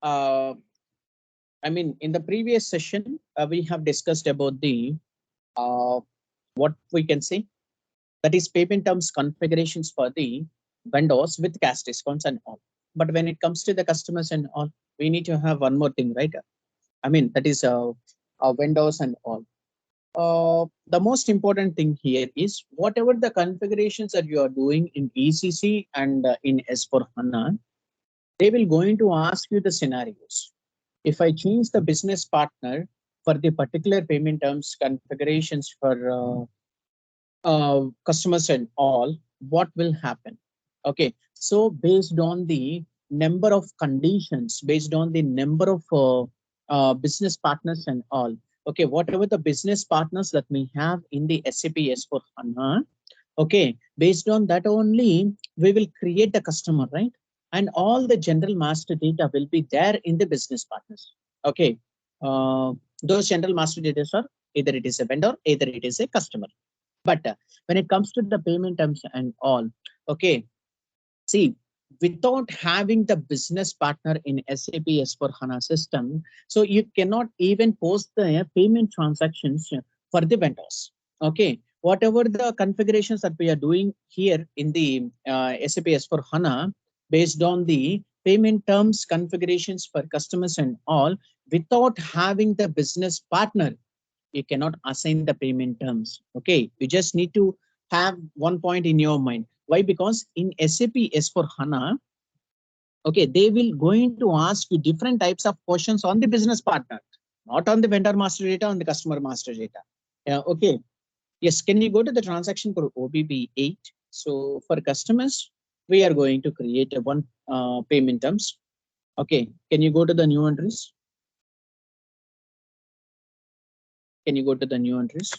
uh, I mean, in the previous session, we have discussed about the uh, what we can say, that is payment terms configurations for the vendors with cash discounts and all. But when it comes to the customers and all, we need to have one more thing, right? I mean, that is vendors and all. The most important thing here is whatever the configurations that you are doing in ECC and in S4 HANA, they will going to ask you the scenarios. If I change the business partner for the particular payment terms configurations for customers and all, what will happen? Okay, so based on the number of conditions, based on the number of business partners and all, okay, whatever the business partners that we have in the SAP S4 HANA, okay, based on that only we will create the customer, right? And all the general master data will be there in the business partners. Okay, uh, those general master data are either it is a vendor, either it is a customer. But when it comes to the payment terms and all, okay, see, without having the business partner in SAP S4 HANA system, so you cannot even post the payment transactions for the vendors. Okay, whatever the configurations that we are doing here in the SAP S4 HANA, based on the payment terms configurations for customers and all, without having the business partner, you cannot assign the payment terms. Okay, you just need to have one point in your mind. Why? Because in SAP S4 HANA, okay, they will going to ask you different types of questions on the business partner, not on the vendor master data, on the customer master data. Yeah, okay. Yes, can you go to the transaction code OBB8? So for customers, we are going to create a one payment terms. Okay, can you go to the new entries? Can you go to the new entries?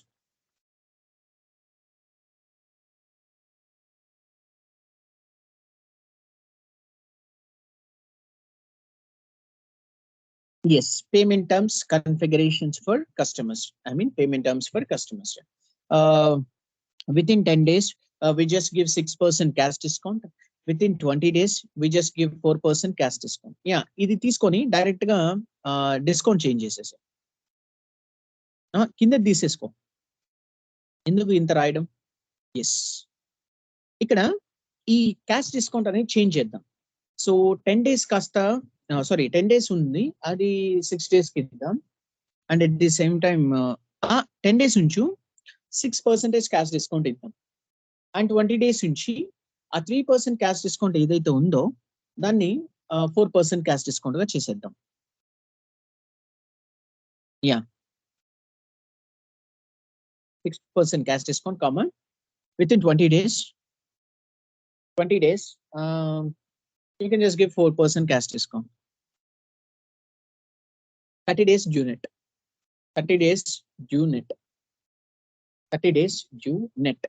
Yes, payment terms configurations for customers. I mean, payment terms for customers. Uh, Within 10 days, we just give 6% cash discount. Within 20 days, we just give 4% cash discount. Yeah, ఇది తీసుకొని direct గా discount change చేసేసాం. కింద తీసేసుకో. ఎందుకు ఇంత రాయడం? Yes, ఇక్కడ ఈ క్యాష్ డిస్కౌంట్ అనేది చేంజ్ చేద్దాం. సో 10 డేస్ కాస్త సారీ 10 డేస్ ఉంది, అది 6 డేస్ కి ఇద్దాం. And at the same time 10 days ఉంచు, 6% క్యాష్ డిస్కౌంట్ ఇద్దాం. అండ్ 20 డేస్ నుంచి ఆ 3% క్యాష్ డిస్కౌంట్ ఏదైతే ఉందో దాన్ని 4% క్యాష్ డిస్కౌంట్ గా చేసేద్దాం. Yeah, 6% cash discount common with in 20 days. 20 days, you can just give 4% cash discount. 30 days due net. 30 days due net. 30 days due net.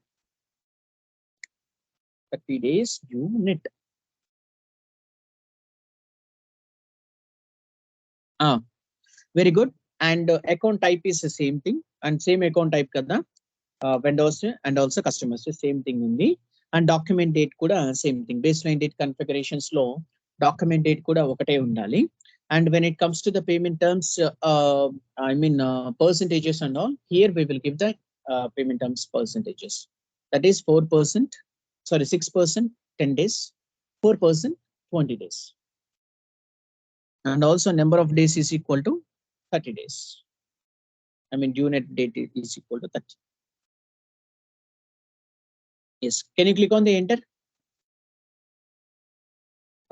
30 days due net. Very good. And account type is the same thing, and same account type kada vendors and also customers same thing undi. And document date kuda same thing. Baseline date configurations లో document date kuda ఒకటే ఉండాలి. And when it comes to the payment terms, I mean percentages and all, here we will give the payment terms percentages. That is 4%, sorry 6%, 10 days, 4%, 20 days. And also number of days is equal to 30 days. I mean due net date is equal to 30. Yes, can you click on the enter?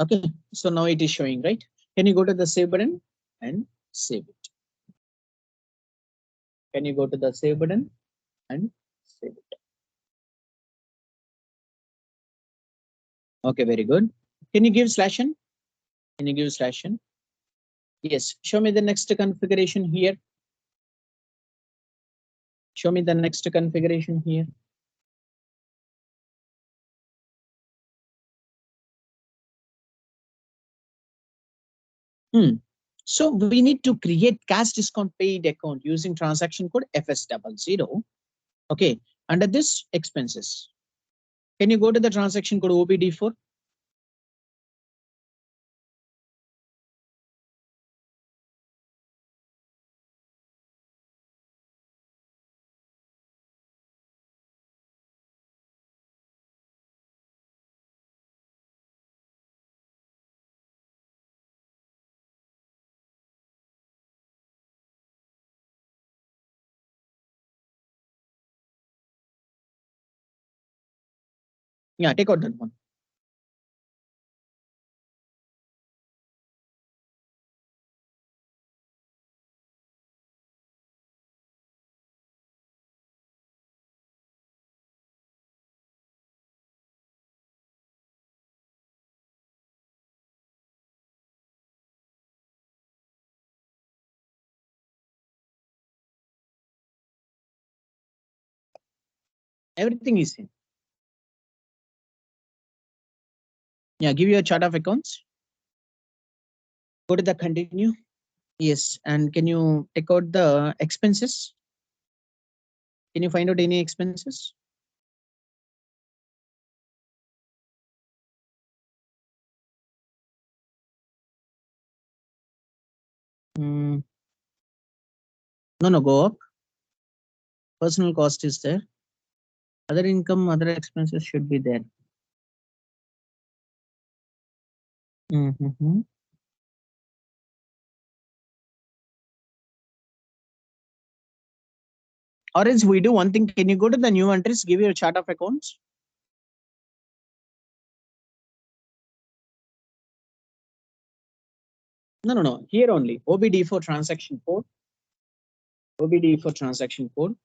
Okay, so now it is showing, right? Can you go to the save button and save it? Can you go to the save button and save it? Okay, very good. Can you give /n? Can you give /n? Yes, show me the next configuration here. Show me the next configuration here. So we need to create cash discount paid account using transaction code FS00. Okay, under this expenses, can you go to the transaction code OBD4? Yeah, take out that one. Everything is in. Yeah, give you a chart of accounts. Go to the continue. Yes, and can you take out the expenses? Can you find out any expenses? Mm, no, no, go up. Personal cost is there. Other income, other expenses should be there. Mm-hmm. Or else we do one thing. Can you go to the new entries, give you a chart of accounts? No, no, no. Here only. OBD for transaction code. OBD for transaction code.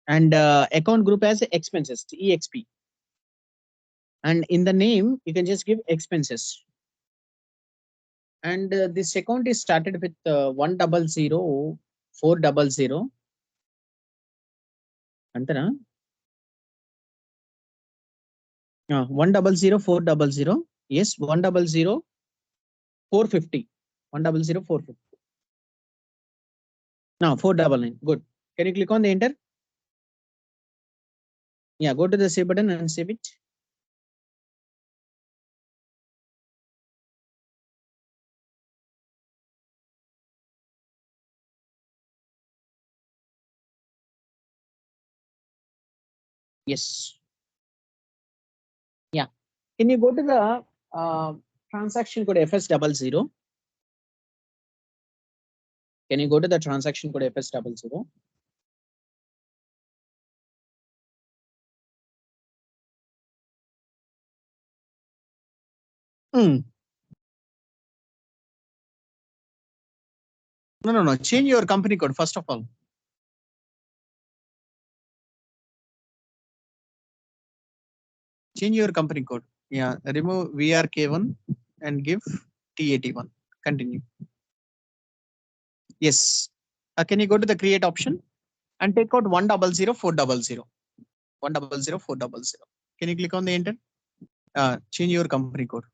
And account group as expenses, EXP. And in the name, you can just give expenses. And this account is started with 100 400. Antara? 100 400. Yes, 100 450. 100 450. Now 499. Good. Can you click on the enter? Yeah, go to the save button and save it. Yes. Yeah. Can you go to the transaction code FS00? Can you go to the transaction code FS00? Mm. No, no, no. Change your company code first of all. Change your company code. Yeah. Remove VRK1 and give T81. Continue. Yes. Can you go to the create option and take out 100 400? 100 400. Can you click on the enter? Change your company code.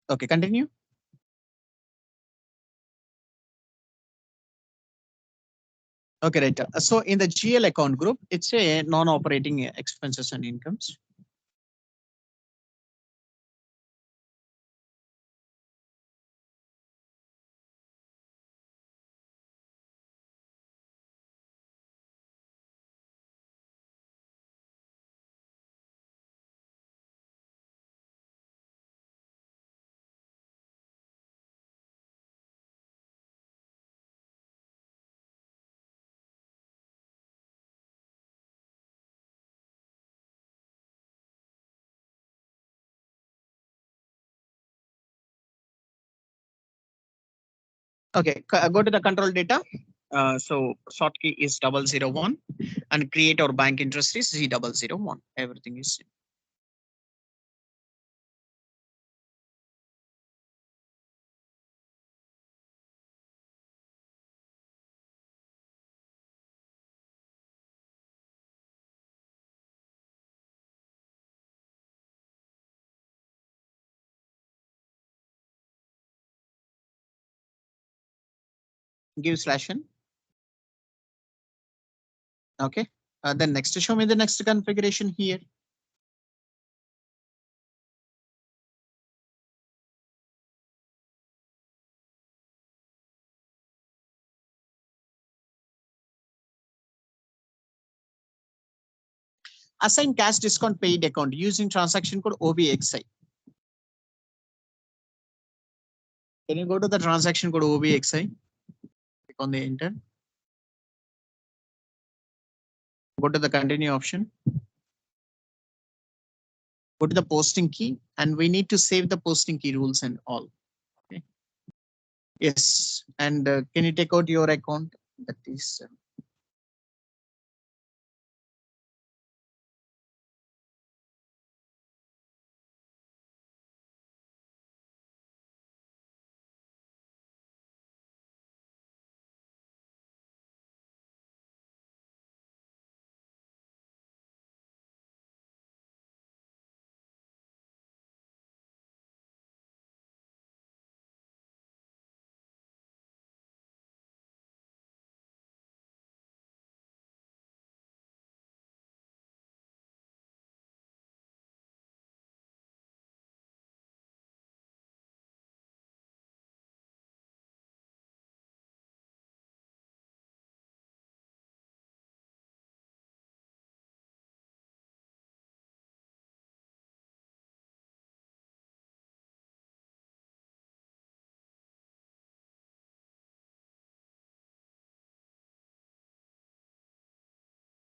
Okay, continue. Okay, right. So in the GL account group, it's a non-operating expenses and incomes. Okay, go to the control data. So short key is 001 and create our bank interest is Z001. Everything is Give slash n. Okay. Then next, show me the next configuration here. Assign cash discount paid account using transaction code OBXI. Can you go to the transaction code OBXI? Click on the enter. Go to the continue option. Go to the posting key, and we need to save the posting key rules and all. Okay. Yes. And can you take out your account? That is